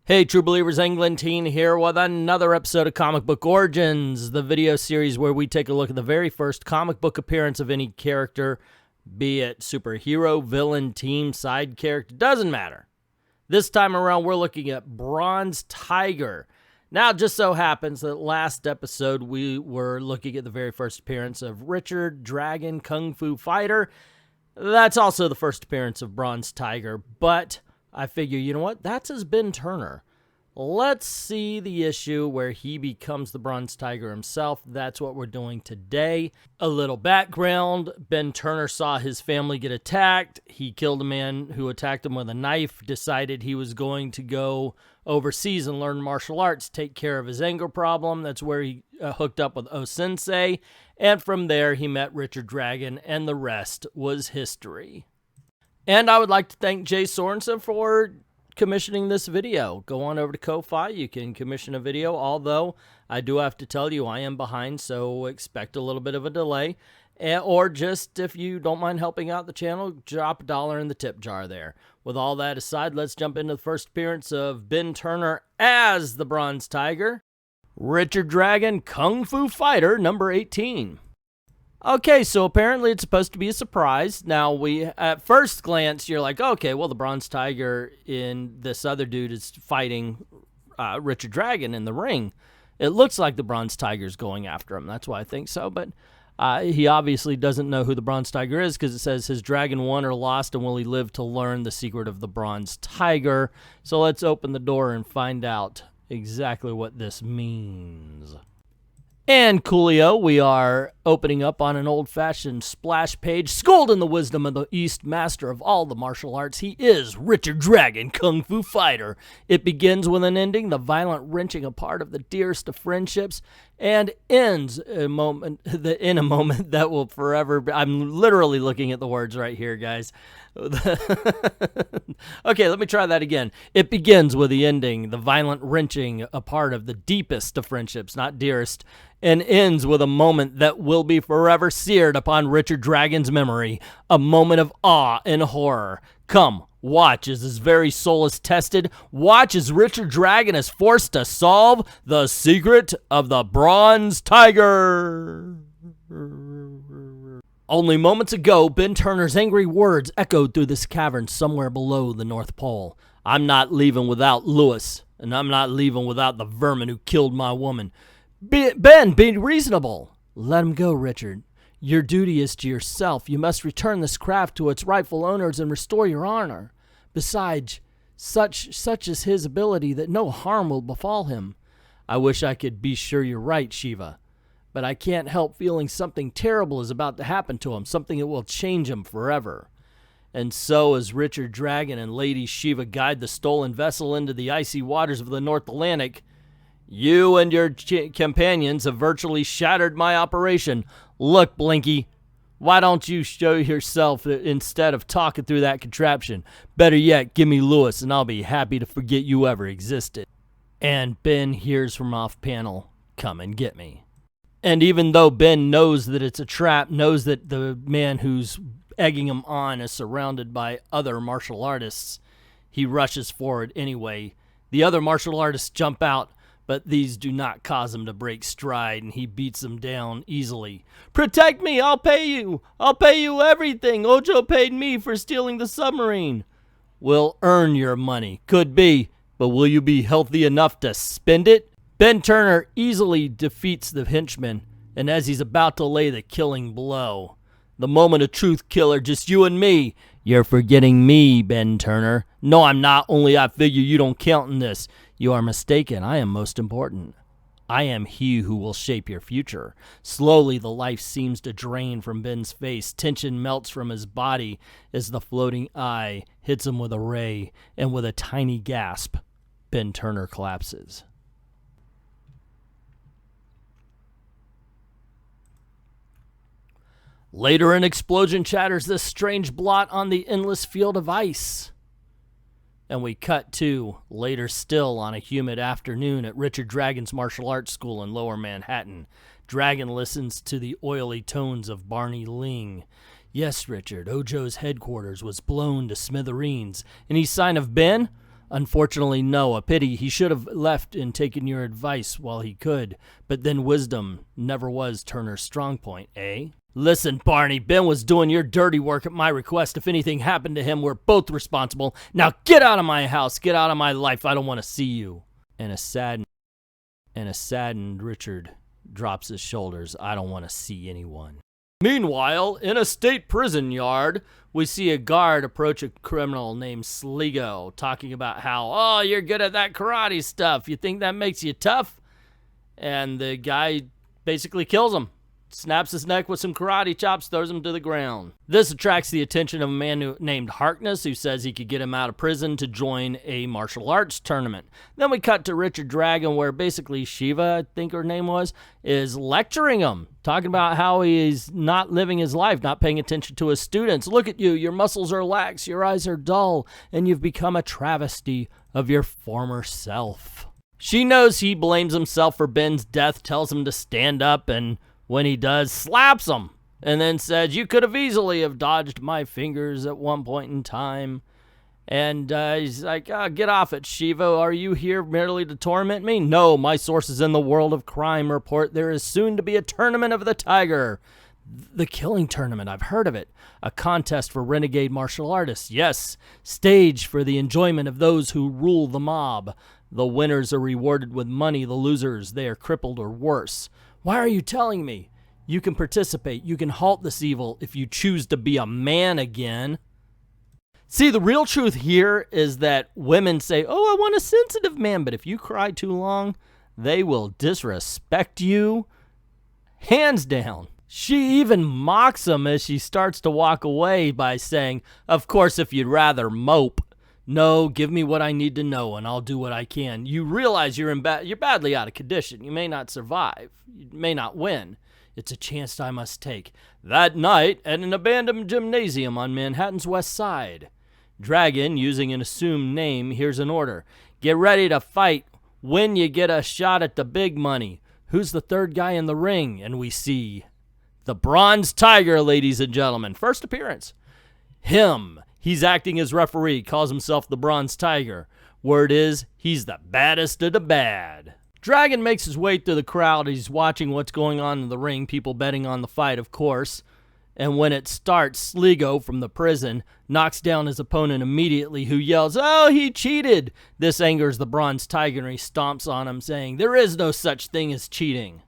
Hey True Believers, Englentine here with another episode of Comic Book Origins, the video series where we take a look at the very first comic book appearance of any character, be it superhero, villain, team, side character, doesn't matter. This time around we're looking at Bronze Tiger. Now it just so happens that last episode we were looking at the very first appearance of Richard Dragon Kung Fu Fighter. That's also the first appearance of Bronze Tiger, but I figure, you know what? That's his Ben Turner. Let's see the issue where he becomes the Bronze Tiger himself. That's what we're doing today. A little background. Ben Turner saw his family get attacked. He killed a man who attacked him with a knife, decided he was going to go overseas and learn martial arts, take care of his anger problem. That's where he hooked up with O-Sensei. And from there, he met Richard Dragon, and the rest was history. And I would like to thank Jay Sorensen for commissioning this video. Go on over to Ko-Fi. You can commission a video, although I do have to tell you I am behind, so expect a little bit of a delay. Or just, if you don't mind helping out the channel, drop $1 in the tip jar there. With all that aside, let's jump into the first appearance of Ben Turner as the Bronze Tiger. Richard Dragon Kung Fu Fighter, number 18. Okay, so apparently it's supposed to be a surprise. Now, at first glance, you're like, okay, well, the Bronze Tiger in this other dude is fighting Richard Dragon in the ring. It looks like the Bronze Tiger's going after him. That's why I think so, but he obviously doesn't know who the Bronze Tiger is because it says his dragon won or lost, and will he live to learn the secret of the Bronze Tiger? So let's open the door and find out exactly what this means. And coolio, we are opening up on an old-fashioned splash page. Schooled in the wisdom of the East, master of all the martial arts, he is Richard Dragon Kung Fu Fighter. It begins with an ending, the violent wrenching apart of the dearest of friendships, and ends in a moment that will forever be. I'm literally looking at the words right here, guys. Okay, let me try that again. It begins with the ending, the violent wrenching apart of the deepest of friendships, not dearest, and ends with a moment that will be forever seared upon Richard Dragon's memory, a moment of awe and horror. Come, watch as his very soul is tested. Watch as Richard Dragon is forced to solve the secret of the Bronze Tiger. Only moments ago, Ben Turner's angry words echoed through this cavern somewhere below the North Pole. I'm not leaving without Lewis, and I'm not leaving without the vermin who killed my woman. Ben, be reasonable. Let him go, Richard. Your duty is to yourself. You must return this craft to its rightful owners and restore your honor. Besides, such is his ability that no harm will befall him. I wish I could be sure you're right, Shiva. But I can't help feeling something terrible is about to happen to him, something that will change him forever. And so, as Richard Dragon and Lady Shiva guide the stolen vessel into the icy waters of the North Atlantic, you and your companions have virtually shattered my operation. Look, Blinky, why don't you show yourself instead of talking through that contraption? Better yet, give me Lewis, and I'll be happy to forget you ever existed. And Ben hears from off panel, come and get me. And even though Ben knows that it's a trap, knows that the man who's egging him on is surrounded by other martial artists, he rushes forward anyway. The other martial artists jump out, but these do not cause him to break stride, and he beats them down easily. Protect me! I'll pay you! I'll pay you everything! Ojo paid me for stealing the submarine. We'll earn your money. Could be, but will you be healthy enough to spend it? Ben Turner easily defeats the henchman, and as he's about to lay the killing blow, the moment of truth, killer, just you and me. You're forgetting me, Ben Turner. No, I'm not, only I figure you don't count in this. You are mistaken. I am most important. I am he who will shape your future. Slowly, the life seems to drain from Ben's face. Tension melts from his body as the floating eye hits him with a ray, and with a tiny gasp, Ben Turner collapses. Later, an explosion shatters this strange blot on the endless field of ice. And we cut to, later still on a humid afternoon at Richard Dragon's martial arts school in Lower Manhattan. Dragon listens to the oily tones of Barney Ling. Yes, Richard, Ojo's headquarters was blown to smithereens. Any sign of Ben? Unfortunately, no, a pity. He should have left and taken your advice while he could. But then wisdom never was Turner's strong point, eh? Listen, Barney, Ben was doing your dirty work at my request. If anything happened to him, we're both responsible. Now get out of my house. Get out of my life. I don't want to see you. And a saddened Richard drops his shoulders. I don't want to see anyone. Meanwhile, in a state prison yard, we see a guard approach a criminal named Sligo, talking about how, oh, you're good at that karate stuff. You think that makes you tough? And the guy basically kills him. Snaps his neck with some karate chops, throws him to the ground. This attracts the attention of a man named Harkness, who says he could get him out of prison to join a martial arts tournament. Then we cut to Richard Dragon, where basically Shiva, I think her name was, is lecturing him, talking about how he's not living his life, not paying attention to his students. Look at you, your muscles are lax, your eyes are dull, and you've become a travesty of your former self. She knows he blames himself for Ben's death, tells him to stand up, and when he does, slaps him, and then says, you could have easily have dodged my fingers at one point in time. And he's like, oh, get off it, Shiva. Are you here merely to torment me? No, my sources in the world of crime report there is soon to be a tournament of the Tiger. The killing tournament, I've heard of it. A contest for renegade martial artists. Yes, staged for the enjoyment of those who rule the mob. The winners are rewarded with money. The losers, they are crippled or worse. Why are you telling me? You can participate. You can halt this evil if you choose to be a man again. See, the real truth here is that women say, oh, I want a sensitive man. But if you cry too long, they will disrespect you. Hands down. She even mocks him as she starts to walk away by saying, of course, if you'd rather mope. No, give me what I need to know, and I'll do what I can. You realize you're badly out of condition. You may not survive. You may not win. It's a chance I must take. That night, at an abandoned gymnasium on Manhattan's West Side, Dragon, using an assumed name, hears an order. Get ready to fight. When you get a shot at the big money. Who's the third guy in the ring? And we see the Bronze Tiger, ladies and gentlemen. First appearance. Him. He's acting as referee, calls himself the Bronze Tiger. Word is, he's the baddest of the bad. Dragon makes his way through the crowd. He's watching what's going on in the ring, people betting on the fight, of course. And when it starts, Sligo from the prison knocks down his opponent immediately, who yells, oh, he cheated. This angers the Bronze Tiger, and he stomps on him, saying, there is no such thing as cheating.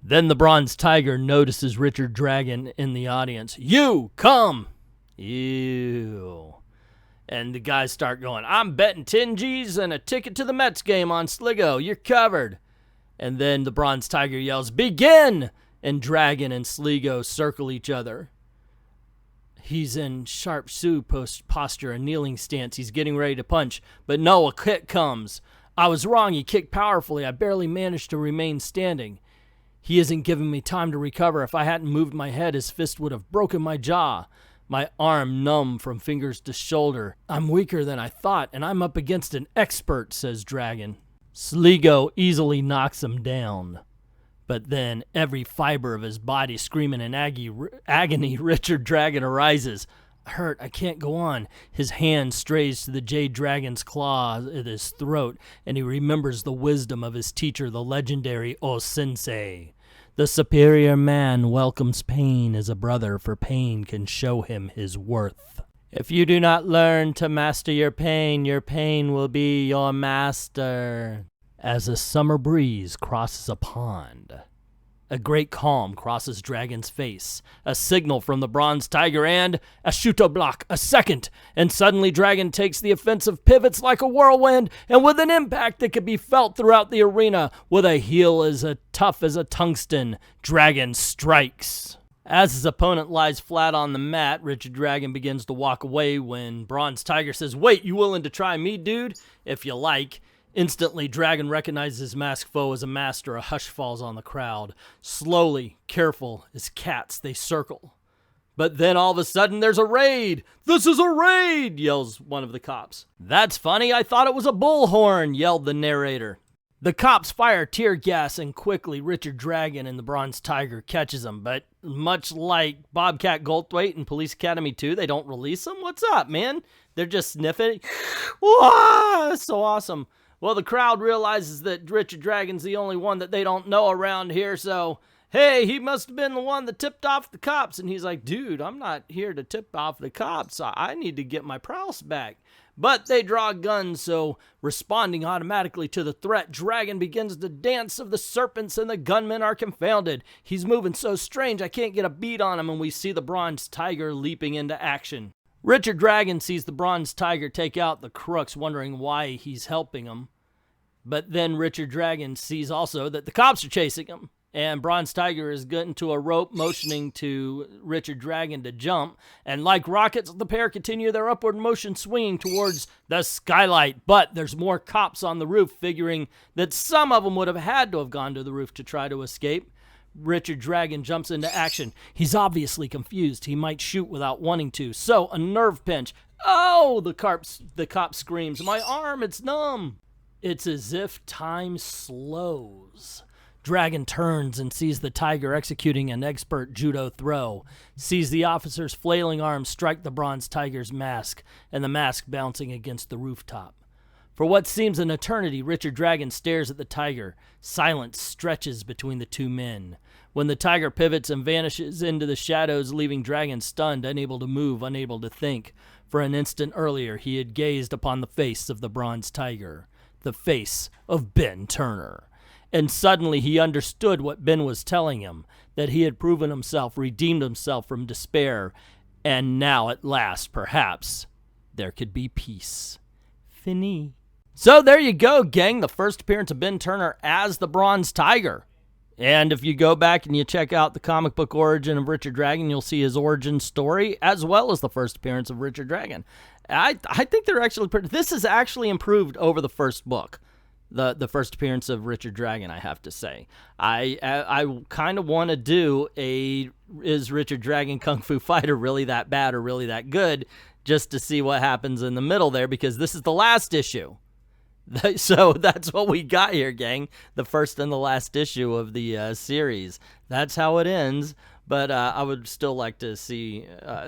Then the Bronze Tiger notices Richard Dragon in the audience. You, come! Ew. And the guys start going, I'm betting 10 G's and a ticket to the Mets game on Sligo. You're covered. And then the Bronze Tiger yells, begin! And Dragon and Sligo circle each other. He's in sharp Sioux posture, a kneeling stance. He's getting ready to punch. But no, a kick comes. I was wrong. He kicked powerfully. I barely managed to remain standing. He isn't giving me time to recover. If I hadn't moved my head, his fist would have broken my jaw. My arm numb from fingers to shoulder. I'm weaker than I thought, and I'm up against an expert, says Dragon. Sligo easily knocks him down. But then, every fiber of his body screaming in agony, Richard Dragon arises. Hurt, I can't go on. His hand strays to the jade dragon's claw at his throat, and he remembers the wisdom of his teacher, the legendary O-Sensei. The superior man welcomes pain as a brother, for pain can show him his worth. If you do not learn to master your pain will be your master. As a summer breeze crosses a pond, a great calm crosses Dragon's face, a signal from the Bronze Tiger, and a shoot-o block, a second, and suddenly Dragon takes the offensive, pivots like a whirlwind, and with an impact that could be felt throughout the arena, with a heel as tough as a tungsten, Dragon strikes. As his opponent lies flat on the mat, Richard Dragon begins to walk away when Bronze Tiger says, wait, you willing to try me, dude? If you like. Instantly, Dragon recognizes his masked foe as a master. A hush falls on the crowd. Slowly, careful, as cats, they circle. But then all of a sudden, there's a raid. This is a raid, yells one of the cops. That's funny, I thought it was a bullhorn, yelled the narrator. The cops fire tear gas, and quickly Richard Dragon and the Bronze Tiger catches him, but much like Bobcat Goldthwait in Police Academy 2, they don't release them? What's up, man? They're just sniffing. Whoa, that's so awesome. Well, the crowd realizes that Richard Dragon's the only one that they don't know around here, so, hey, he must have been the one that tipped off the cops. And he's like, dude, I'm not here to tip off the cops. I need to get my prowess back. But they draw guns, so responding automatically to the threat, Dragon begins the dance of the serpents and the gunmen are confounded. He's moving so strange I can't get a beat on him, and we see the Bronze Tiger leaping into action. Richard Dragon sees the Bronze Tiger take out the crooks, wondering why he's helping him. But then Richard Dragon sees also that the cops are chasing him. And Bronze Tiger is getting to a rope, motioning to Richard Dragon to jump. And like rockets, the pair continue their upward motion, swinging towards the skylight. But there's more cops on the roof, figuring that some of them would have had to have gone to the roof to try to escape. Richard Dragon jumps into action. He's obviously confused. He might shoot without wanting to. So, a nerve pinch. Oh, the cop screams, my arm, it's numb. It's as if time slows. Dragon turns and sees the tiger executing an expert judo throw, sees the officer's flailing arms strike the Bronze Tiger's mask, and the mask bouncing against the rooftop. For what seems an eternity, Richard Dragon stares at the tiger. Silence stretches between the two men. When the tiger pivots and vanishes into the shadows, leaving Dragon stunned, unable to move, unable to think. For an instant earlier, he had gazed upon the face of the Bronze Tiger, the face of Ben Turner. And suddenly he understood what Ben was telling him, that he had proven himself, redeemed himself from despair, and now at last, perhaps, there could be peace. Fini. So there you go, gang, the first appearance of Ben Turner as the Bronze Tiger. And if you go back and you check out the comic book origin of Richard Dragon, you'll see his origin story, as well as the first appearance of Richard Dragon. I think they're actually pretty, this is actually improved over the first book. The first appearance of Richard Dragon, I have to say. I kind of want to do is Richard Dragon Kung Fu Fighter really that bad or really that good, just to see what happens in the middle there, because this is the last issue. So that's what we got here, gang. The first and the last issue of the series. That's how it ends. But I would still like to see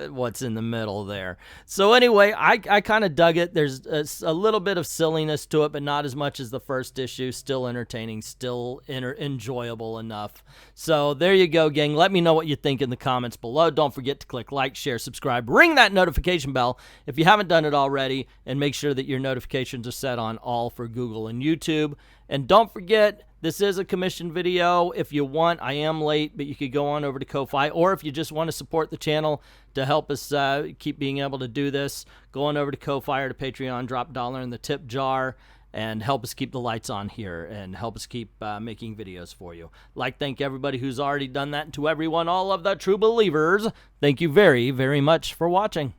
what's in the middle there. So anyway, I kind of dug it. There's a little bit of silliness to it, but not as much as the first issue. Still entertaining, still enjoyable enough. So there you go, gang. Let me know what you think in the comments below. Don't forget to click like, share, subscribe. Ring that notification bell if you haven't done it already. And make sure that your notifications are set on all for Google and YouTube. And don't forget, this is a commissioned video. If you want, I am late, but you could go on over to Ko-Fi. Or if you just want to support the channel to help us keep being able to do this, go on over to Ko-Fi or to Patreon, drop $1 in the tip jar, and help us keep the lights on here and help us keep making videos for you. Thank everybody who's already done that. And to everyone, all of the true believers, thank you very, very much for watching.